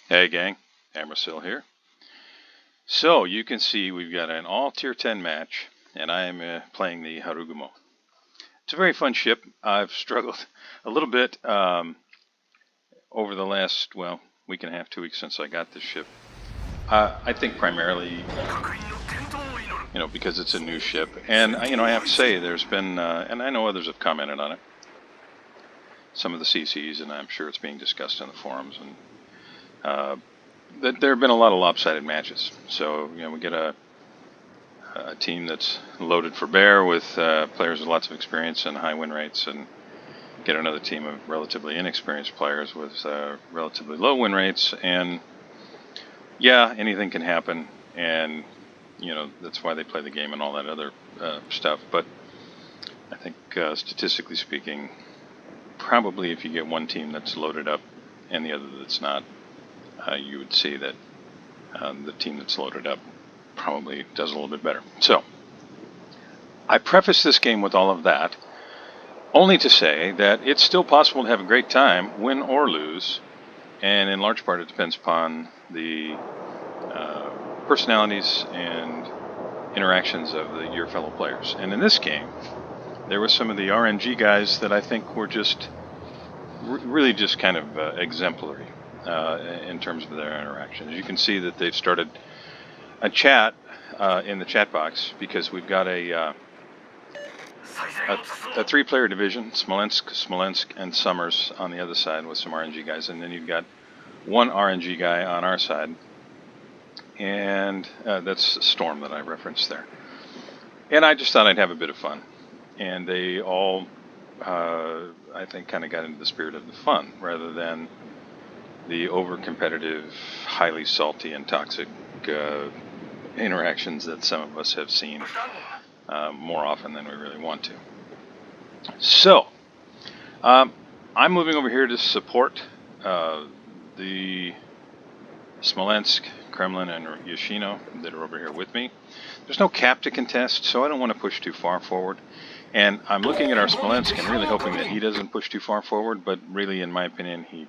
Hey gang, Hammersill here. So you can see we've got an all tier 10 match, and I am playing the Harugumo. It's a very fun ship. I've struggled a little bit over the last, week and a half, 2 weeks since I got this ship. I think primarily, because it's a new ship, and I have to say there's been, and I know others have commented on it, some of the CCs, and I'm sure it's being discussed in the forums, and there have been a lot of lopsided matches. So, we get a team that's loaded for bear with players with lots of experience and high win rates, and get another team of relatively inexperienced players with relatively low win rates. And yeah, anything can happen, and that's why they play the game and all that other stuff. But I think statistically speaking, probably if you get one team that's loaded up and the other that's not, you would see that the team that's loaded up probably does a little bit better. So, I preface this game with all of that, only to say that it's still possible to have a great time, win or lose, and in large part it depends upon the personalities and interactions of your fellow players. And in this game, there were some of the RNG guys that I think were just really just kind of exemplary in terms of their interactions. You can see that they've started a chat in the chat box, because we've got a 3-player division, Smolensk, and Summers on the other side with some RNG guys, and then you've got one RNG guy on our side, and that's Storm that I referenced there. And I just thought I'd have a bit of fun, and they all, I think, kind of got into the spirit of the fun rather than the over-competitive, highly salty and toxic interactions that some of us have seen more often than we really want to. So, I'm moving over here to support the Smolensk, Kremlin, and Yoshino that are over here with me. There's no cap to contest, so I don't want to push too far forward. And I'm looking at our Smolensk and really hoping that he doesn't push too far forward, but really, in my opinion, he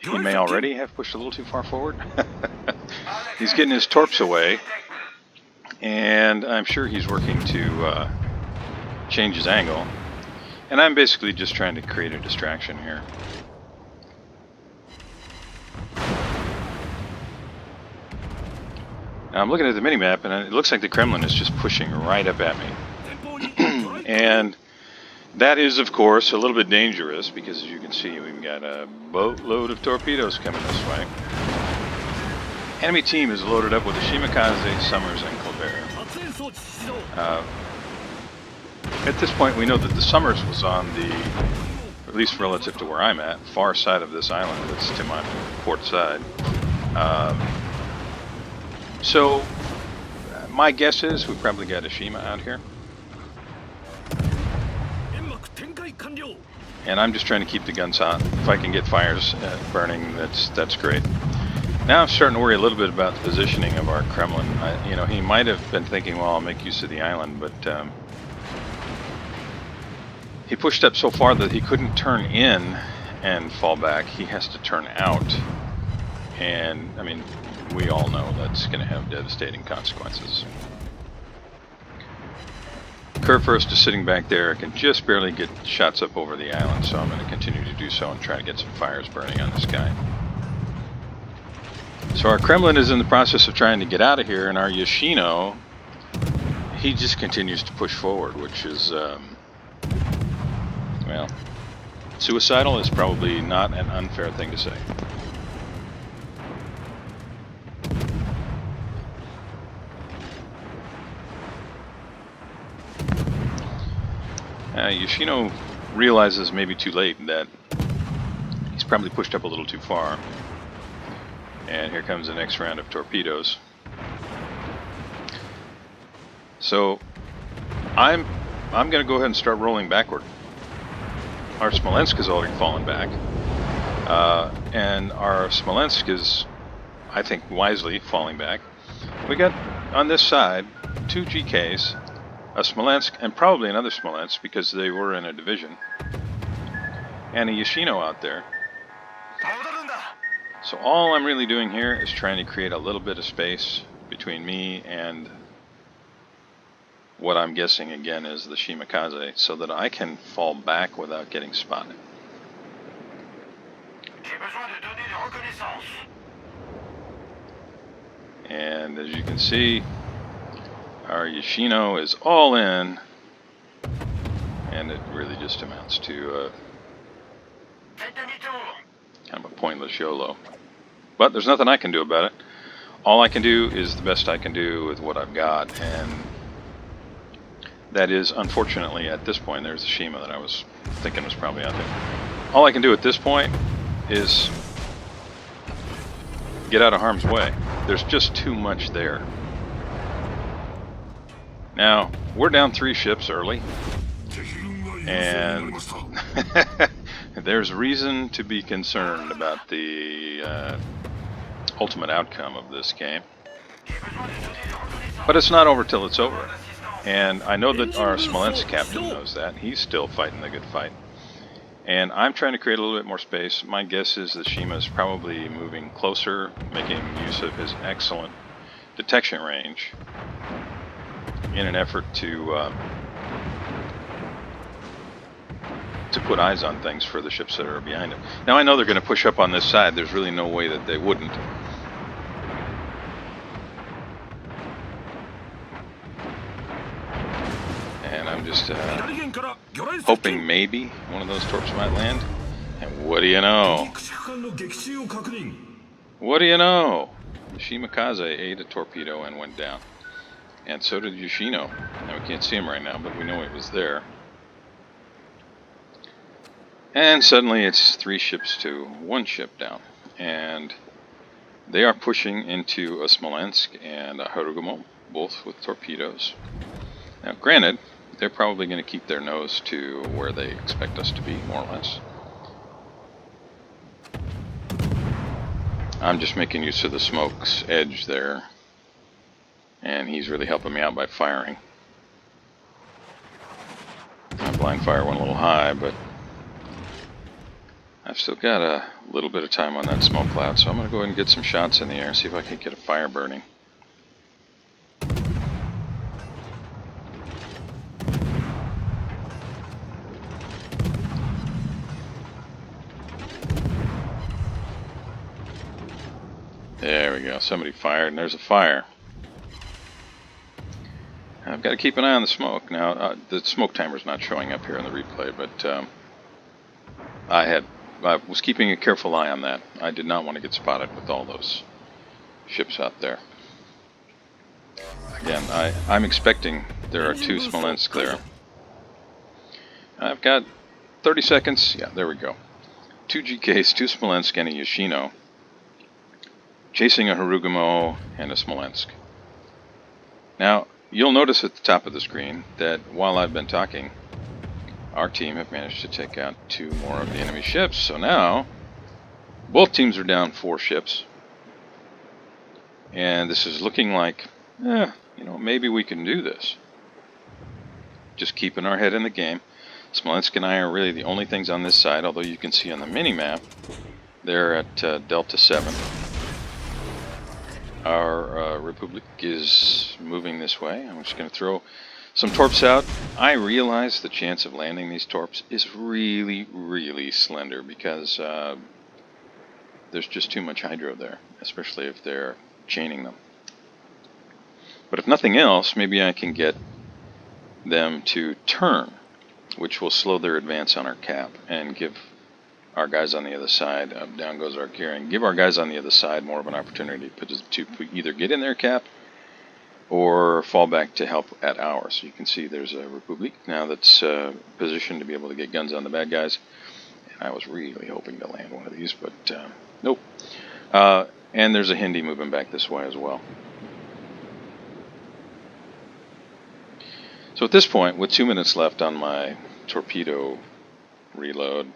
may already have pushed a little too far forward. He's getting his torps away, and I'm sure he's working to change his angle. And I'm basically just trying to create a distraction here. Now I'm looking at the minimap, and it looks like the Kremlin is just pushing right up at me. And that is, of course, a little bit dangerous, because as you can see, we've got a boatload of torpedoes coming this way. Enemy team is loaded up with the Shimakaze, Summers, and Colbert. At this point, we know that the Summers was on the, at least relative to where I'm at, far side of this island that's to my port side. So, my guess is we probably got a Shima out here. And I'm just trying to keep the guns hot. If I can get fires burning, that's great. Now I'm starting to worry a little bit about the positioning of our Kremlin. He might have been thinking, well, I'll make use of the island, but he pushed up so far that he couldn't turn in and fall back. He has to turn out. And, we all know that's going to have devastating consequences. Kurfürst is sitting back there, can just barely get shots up over the island, so I'm going to continue to do so and try to get some fires burning on this guy. So our Kremlin is in the process of trying to get out of here, and our Yoshino, he just continues to push forward, which is, suicidal is probably not an unfair thing to say. Yoshino realizes maybe too late that he's probably pushed up a little too far. And here comes the next round of torpedoes. So I'm going to go ahead and start rolling backward. Our Smolensk has already fallen back. And our Smolensk is, I think, wisely falling back. We got, on this side, 2 GKs, a Smolensk, and probably another Smolensk, because they were in a division, and a Yoshino out there. So all I'm really doing here is trying to create a little bit of space between me and what I'm guessing again is the Shimakaze, so that I can fall back without getting spotted. And as you can see, our Yoshino is all in, and it really just amounts to kind of a pointless YOLO. But there's nothing I can do about it. All I can do is the best I can do with what I've got, and that is, unfortunately, at this point, there's the Shima that I was thinking was probably out there. All I can do at this point is get out of harm's way. There's just too much there. Now, we're down 3 ships early, and there's reason to be concerned about the ultimate outcome of this game. But it's not over till it's over. And I know that our Smolensk captain knows that. He's still fighting the good fight. And I'm trying to create a little bit more space. My guess is the Shima is probably moving closer, making use of his excellent detection range in an effort to put eyes on things for the ships that are behind him. Now I know they're going to push up on this side. There's really no way that they wouldn't. And I'm just hoping maybe one of those torps might land. And what do you know? What do you know? The Shimakaze ate a torpedo and went down. And so did Yoshino. Now we can't see him right now, but we know he was there. And suddenly it's 3 ships to 1 ship down. And they are pushing into a Smolensk and a Harugumo, both with torpedoes. Now granted, they're probably going to keep their nose to where they expect us to be, more or less. I'm just making use of the smoke's edge there, and he's really helping me out by firing. My blind fire went a little high, but I've still got a little bit of time on that smoke cloud, so I'm going to go ahead and get some shots in the air, see if I can get a fire burning. There we go, somebody fired, and there's a fire. I've got to keep an eye on the smoke. Now, the smoke timer's not showing up here in the replay, but I was keeping a careful eye on that. I did not want to get spotted with all those ships out there. Again, I'm expecting there are 2 Smolensk there. I've got 30 seconds. Yeah, there we go. 2 GKs, 2 Smolensk, and a Yoshino, chasing a Harugumo and a Smolensk. Now, you'll notice at the top of the screen that while I've been talking, our team have managed to take out 2 more of the enemy ships. So now, both teams are down 4 ships. And this is looking like, maybe we can do this. Just keeping our head in the game. Smolensk and I are really the only things on this side, although you can see on the mini-map, they're at Delta 7. Our Republic is moving this way. I'm just going to throw some torps out. I realize the chance of landing these torps is really, really slender because there's just too much hydro there, especially if they're chaining them. But if nothing else, maybe I can get them to turn, which will slow their advance on our cap and give our guys on the other side, down goes our gearing, give our guys on the other side more of an opportunity to either get in their cap or fall back to help at ours. So you can see there's a Republic now that's positioned to be able to get guns on the bad guys. And I was really hoping to land one of these, but nope. And there's a Hindi moving back this way as well. So at this point, with 2 minutes left on my torpedo reload,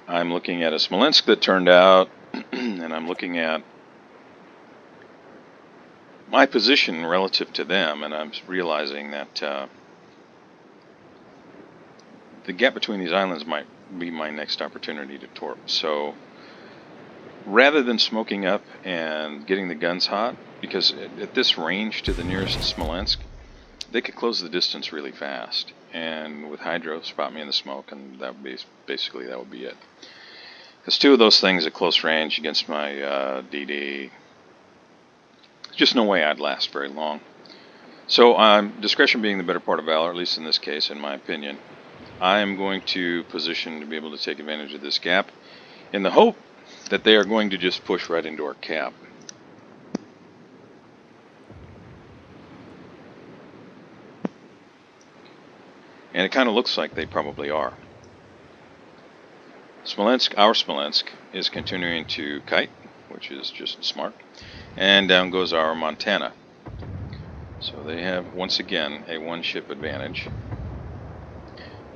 I'm looking at a Smolensk that turned out, and I'm looking at my position relative to them, and I'm realizing that the gap between these islands might be my next opportunity to torp. So rather than smoking up and getting the guns hot, because at this range to the nearest Smolensk, they could close the distance really fast. And with hydro, spot me in the smoke, and that would be basically that would be it. Because two of those things at close range against my DD, just no way I'd last very long. So discretion being the better part of valor, at least in this case, in my opinion, I am going to position to be able to take advantage of this gap in the hope that they are going to just push right into our cap. And it kind of looks like they probably are. Smolensk, our Smolensk, is continuing to kite, which is just smart. And down goes our Montana. So they have, once again, a one-ship advantage.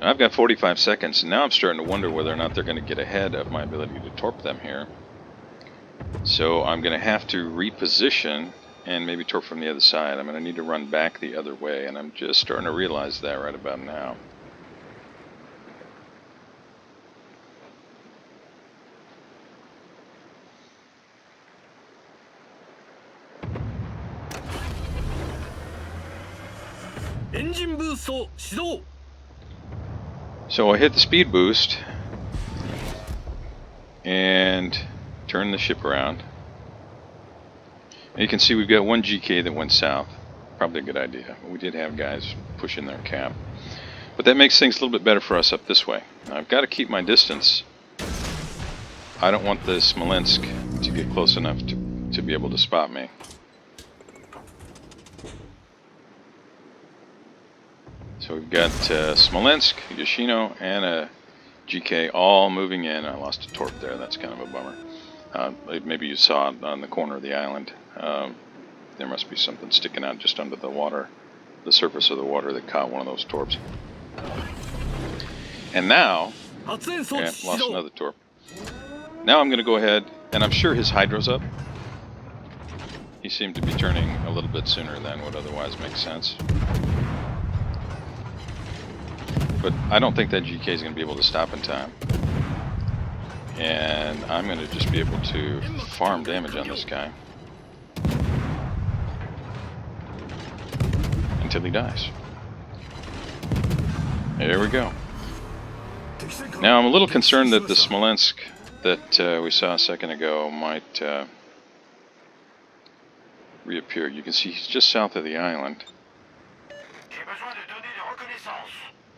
Now I've got 45 seconds, and now I'm starting to wonder whether or not they're going to get ahead of my ability to torp them here. So I'm going to have to reposition and maybe torp from the other side. I'm going to need to run back the other way, and I'm just starting to realize that right about now. Engine boost 始動. So I hit the speed boost and turn the ship around. And you can see we've got one GK that went south. Probably a good idea. We did have guys pushing their cap. But that makes things a little bit better for us up this way. Now, I've got to keep my distance. I don't want the Smolensk to get close enough to be able to spot me. So we've got Smolensk, Yoshino, and a GK all moving in. I lost a torp there. That's kind of a bummer. Maybe you saw it on the corner of the island. There must be something sticking out just under the water, the surface of the water, that caught one of those torps. And now, yeah, lost another torp. Now I'm going to go ahead, and I'm sure his hydro's up. He seemed to be turning a little bit sooner than would otherwise make sense. But I don't think that GK is going to be able to stop in time. And I'm going to just be able to farm damage on this guy until he dies. There we go. Now I'm a little concerned that the Smolensk that we saw a second ago might reappear. You can see he's just south of the island.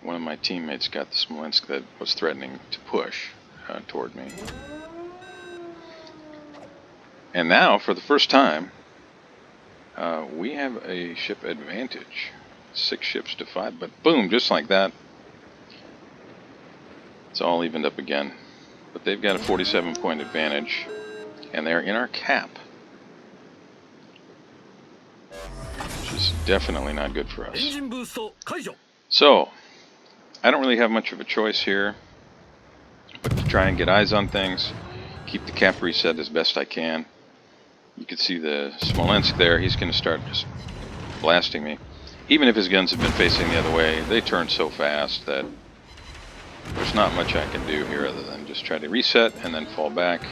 One of my teammates got the Smolensk that was threatening to push toward me. And now, for the first time, we have a ship advantage. 6 ships to 5, but boom, just like that, it's all evened up again. But they've got a 47-point advantage, and they're in our cap, which is definitely not good for us. So, I don't really have much of a choice here, but to try and get eyes on things, keep the cap reset as best I can. You can see the Smolensk there. He's going to start just blasting me. Even if his guns have been facing the other way, they turn so fast that there's not much I can do here other than just try to reset and then fall back,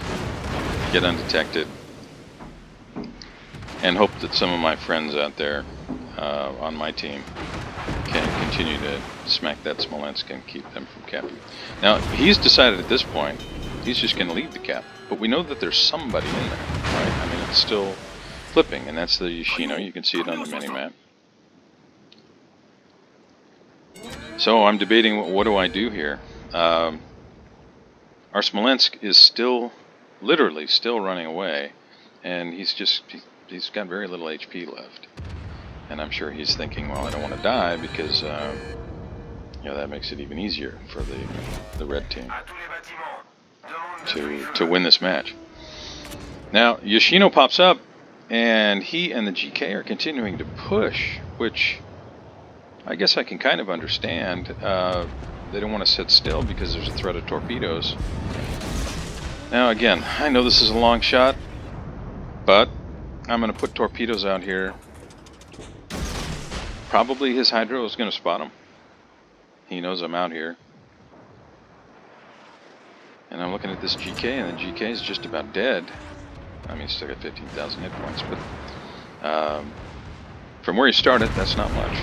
get undetected, and hope that some of my friends out there on my team can continue to smack that Smolensk and keep them from capping. Now, he's decided at this point he's just going to leave the cap, but we know that there's somebody in there, right? I mean, it's still flipping, and that's the Yoshino. You can see it on the mini-map. So I'm debating, what do I do here? Our Smolensk is still, literally still running away, and he's got very little HP left. And I'm sure he's thinking, well, I don't want to die because, that makes it even easier for the red team to win this match. Now, Yoshino pops up, and he and the GK are continuing to push, which I guess I can kind of understand. They don't want to sit still because there's a threat of torpedoes. Now, again, I know this is a long shot, but I'm going to put torpedoes out here. Probably his hydro is going to spot him. He knows I'm out here. And I'm looking at this GK, and the GK is just about dead. I mean, still got 15,000 hit points, but from where he started, that's not much.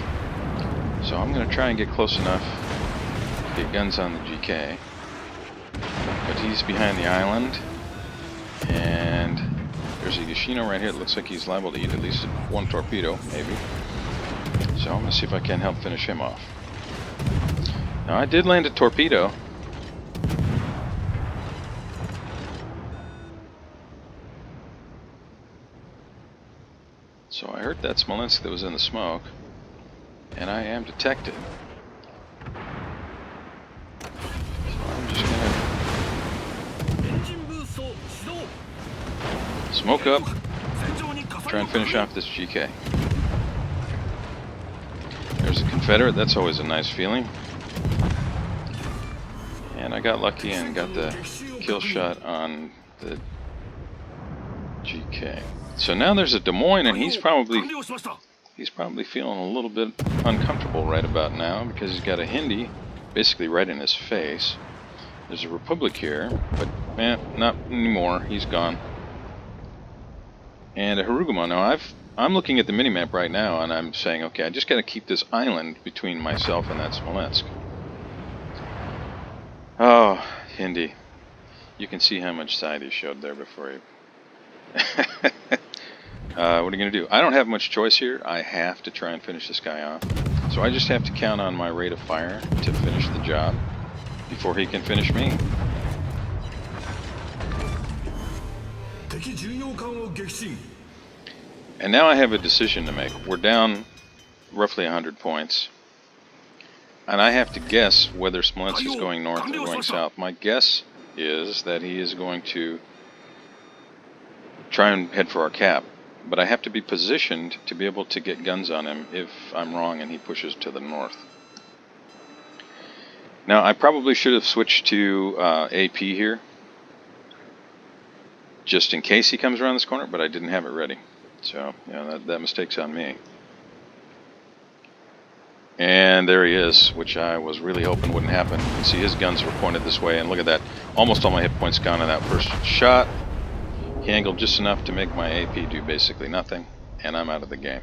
So I'm going to try and get close enough to get guns on the GK. But he's behind the island, and there's a Yoshino right here. It looks like he's liable to eat at least one torpedo, maybe. So I'm going to see if I can help finish him off. Now, I did land a torpedo. So I heard that Smolensk that was in the smoke, and I am detected. So I'm just going to smoke up, try and finish off this GK. There's a Confederate, that's always a nice feeling. And I got lucky and got the kill shot on the GK. So now there's a Des Moines, and he's probably feeling a little bit uncomfortable right about now because he's got a Hindi basically right in his face. There's a Republic here, but not anymore. He's gone. And a Harugumo. Now I'm looking at the minimap right now, and I'm saying, okay, I just got to keep this island between myself and that Smolensk. Oh, Hindi. You can see how much side he showed there before he... what are you going to do? I don't have much choice here. I have to try and finish this guy off. So I just have to count on my rate of fire to finish the job before he can finish me. And now I have a decision to make. We're down roughly 100 points. And I have to guess whether Smolensk is going north or going south. My guess is that he is going to try and head for our cap. But I have to be positioned to be able to get guns on him if I'm wrong and he pushes to the north. Now, I probably should have switched to AP here, just in case he comes around this corner, but I didn't have it ready. So, yeah, that mistake's on me. And there he is, which I was really hoping wouldn't happen. You can see his guns were pointed this way, and look at that. Almost all my hit points gone in that first shot. He angled just enough to make my AP do basically nothing, and I'm out of the game.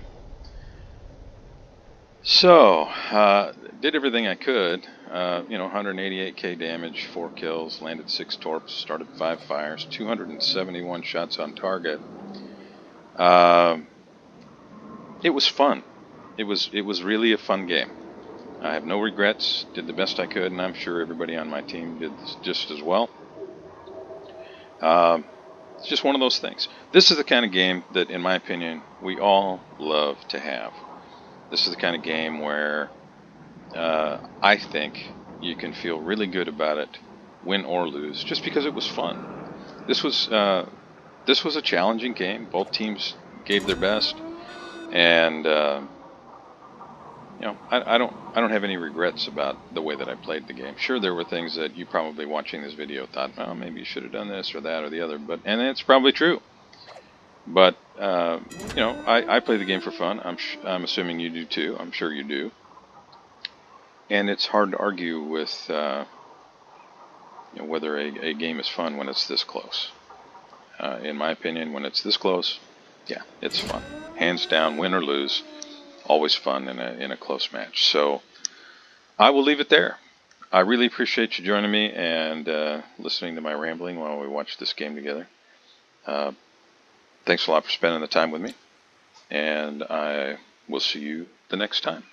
So, did everything I could. 188k damage, 4 kills, landed 6 torps, started 5 fires, 271 shots on target. It was fun. It was really a fun game. I have no regrets, did the best I could, and I'm sure everybody on my team did just as well. It's just one of those things. This is the kind of game that, in my opinion, we all love to have. This is the kind of game where I think you can feel really good about it, win or lose, just because it was fun. This was a challenging game. Both teams gave their best, and I don't have any regrets about the way that I played the game. Sure, there were things that you probably watching this video thought, well, maybe you should have done this or that or the other, and it's probably true. But I play the game for fun. I'm assuming you do too. I'm sure you do. And it's hard to argue with whether a game is fun when it's this close. In my opinion, when it's this close, yeah, it's fun. Hands down, win or lose, always fun in a close match. So I will leave it there. I really appreciate you joining me and listening to my rambling while we watch this game together. Thanks a lot for spending the time with me, and I will see you the next time.